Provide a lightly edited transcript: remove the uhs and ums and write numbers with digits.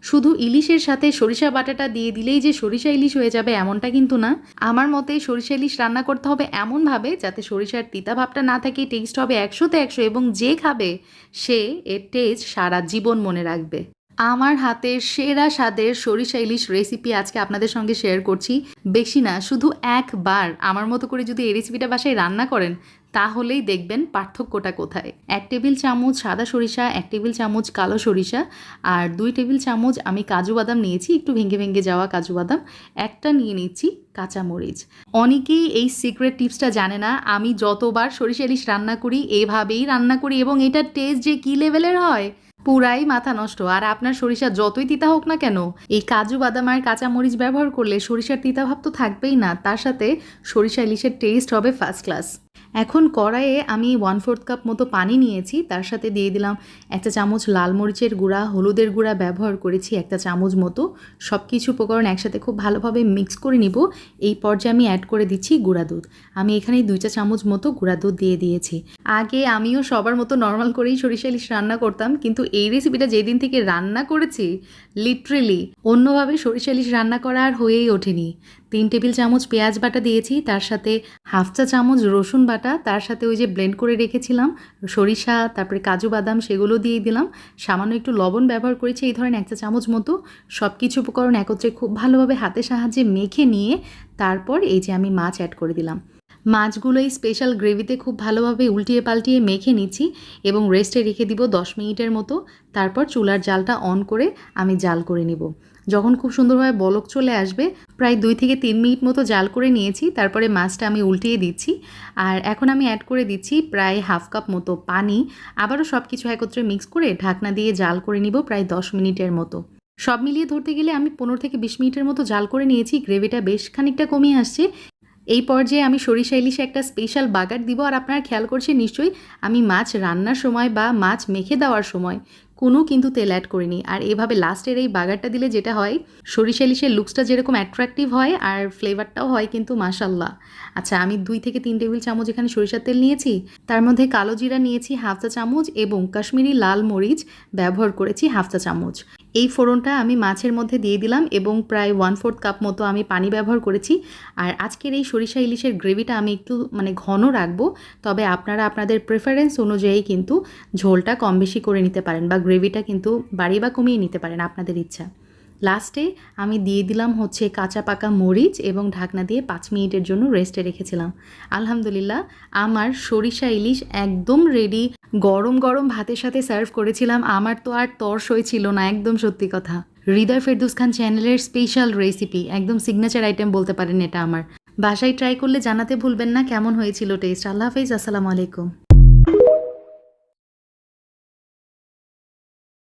শুধু ইলিশের সাথে সরিষা বাটাটা দিয়ে দিলেই যে সরিষা ইলিশ হয়ে যাবে এমনটা কিন্তু না। আমার মতে সরিষা ইলিশ রান্না করতে হবে এমনভাবে যাতে সরিষার তিতা ভাবটা না থাকে, টেস্ট হবে 100-তে 100 এবং যে খাবে সে এর টেস্ট সারা জীবন মনে রাখবে। আমার হাতের সেরা স্বাদের সরিষা ইলিশ রেসিপি আজকে আপনাদের সঙ্গে শেয়ার করছি। বেশি না, শুধু একবার আমার মতো করে যদি এই রেসিপিটা বাসায় রান্না করেন তাহলেই দেখবেন পার্থক্যটা কোথায়। 1 টেবিল চামচ সাদা সরিষা, 1 টেবিল চামচ কালো সরিষা আর 2 টেবিল চামচ আমি কাজু বাদাম নিয়েছি, একটু ভেঙে ভেঙে যাওয়া কাজু বাদাম। একটা নিয়ে নিচ্ছি কাঁচামরিচ। অনেকেই এই সিক্রেট টিপসটা জানে না। আমি যতবার সরিষা ইলিশ রান্না করি এভাবেই রান্না করি এবং এটার টেস্ট যে কী লেভেলের হয় পুরাই মাথা নষ্ট। আর আপনার সরিষা যতই তিতা হোক না কেন, এই কাজু বাদাম আর কাঁচামরিচ ব্যবহার করলে সরিষার তিতা ভাব তো থাকবেই না, তার সাথে সরিষা ইলিশের টেস্ট হবে ফার্স্ট ক্লাস। এখন কড়াইয়ে আমি 1/4 কাপ মতো পানি নিয়েছি, তার সাথে দিয়ে দিলাম 1 চামচ লাল মরিচের গুঁড়া, হলুদের গুঁড়া ব্যবহার করেছি 1 চামচ মতো। সব কিছু উপকরণ একসাথে খুব ভালোভাবে মিক্স করে নিব। এই পর্যায়ে আমি অ্যাড করে দিচ্ছি গুঁড়া দুধ। আমি এখানে 2 চামচ মতো গুঁড়া দুধ দিয়ে দিয়েছি। আগে আমিও সবার মতো নর্মাল করেই সরিষা ইলিশ রান্না করতাম, কিন্তু এই রেসিপিটা যেদিন থেকে রান্না করেছি লিটারেলি অন্যভাবে সরিষা ইলিশ রান্না করা আর হয়েই ওঠেনি। 3 টেবিল চামচ পেঁয়াজ বাটা দিয়েছি, তার সাথে 1/2 চামচ রসুন বাটা, তার সাথে ওই যে ব্লেন্ড করে রেখেছিলাম সরিষা তারপরে কাজু বাদাম সেগুলো দিয়ে দিলাম। সামান্য একটু লবণ ব্যবহার করেছি, এই ধরেন 1 চামচ মতো। সব কিছু উপকরণ একত্রে খুব ভালোভাবে হাতের সাহায্যে মেখে নিয়ে তারপর এই যে আমি মাছ অ্যাড করে দিলাম। মাছগুলো এই স্পেশাল গ্রেভিতে খুব ভালোভাবে উল্টিয়ে পাল্টিয়ে মেখে নিচ্ছি এবং রেস্টে রেখে দিব 10 মিনিটের মতো। তারপর চুলার জালটা অন করে আমি জাল করে নিব। যখন খুব সুন্দরভাবে বলক চলে আসবে, প্রায় 2 থেকে 3 মিনিট মতো জাল করে নিয়েছি। তারপরে মাছটা আমি উল্টিয়ে দিচ্ছি আর এখন আমি অ্যাড করে দিচ্ছি প্রায় 1/2 কাপ মতো পানি। আবারও সব কিছু একত্রে মিক্স করে ঢাকনা দিয়ে জাল করে নিব প্রায় 10 মিনিটের মতো। সব মিলিয়ে ধরতে গেলে আমি 15 থেকে 20 মিনিটের মতো জাল করে নিয়েছি। গ্রেভিটা বেশ খানিকটা কমিয়ে আসছে। এই পর্যায়ে আমি সরিষা ইলিশে একটা স্পেশাল বাগার দিব। আর আপনারা খেয়াল করছেন নিশ্চয়ই আমি মাছ রান্নার সময় বা মাছ মেখে দেওয়ার সময় কোনো কিন্তু তেল অ্যাড করিনি। আর এভাবে লাস্টের এই বাগারটা দিলে যেটা হয়, সরিষা ইলিশের লুকসটা যেরকম অ্যাট্রাকটিভ হয় আর ফ্লেভারটাও হয় কিন্তু মাশাল্লাহ। আচ্ছা, আমি 2 থেকে 3 টেবিল চামচ এখানে সরিষার তেল নিয়েছি, তার মধ্যে কালো জিরা নিয়েছি 1/2 চামচ এবং কাশ্মীরি লাল মরিচ ব্যবহার করেছি 1/2 চামচ। এই ফোড়নটা আমি মাছের মধ্যে দিয়ে দিলাম এবং প্রায় 1/4 কাপ মতো আমি পানি ব্যবহার করেছি। আর আজকের এই সরিষা ইলিশের গ্রেভিটা আমি একটু ঘন রাখবো, তবে আপনারা আপনাদের প্রেফারেন্স অনুযায়ী কিন্তু ঝোলটা কম বেশি করে নিতে পারেন বা গ্রেভিটা কিন্তু বাড়িয়ে বা কমিয়ে নিতে পারেন, আপনাদের ইচ্ছা। লাস্টে আমি দিয়ে দিলাম হচ্ছে কাঁচা পাকা মরিচ এবং ঢাকনা দিয়ে 5 মিনিটের জন্য রেস্টে রেখেছিলাম। আলহামদুলিল্লাহ, আমার সরিষা ইলিশ একদম রেডি। গরম গরম ভাতের সাথে সার্ভ করেছিলাম। আমার তো আর তর সই ছিল না, একদম সত্যি কথা। হৃদয় ফেরদৌস খান চ্যানেলের স্পেশাল রেসিপি, একদম সিগনেচার আইটেম বলতে পারেন এটা আমার। বাসায় ট্রাই করলে জানাতে ভুলবেন না কেমন হয়েছিল টেস্ট। আল্লাহ হাফেজ, আসসালামু আলাইকুম।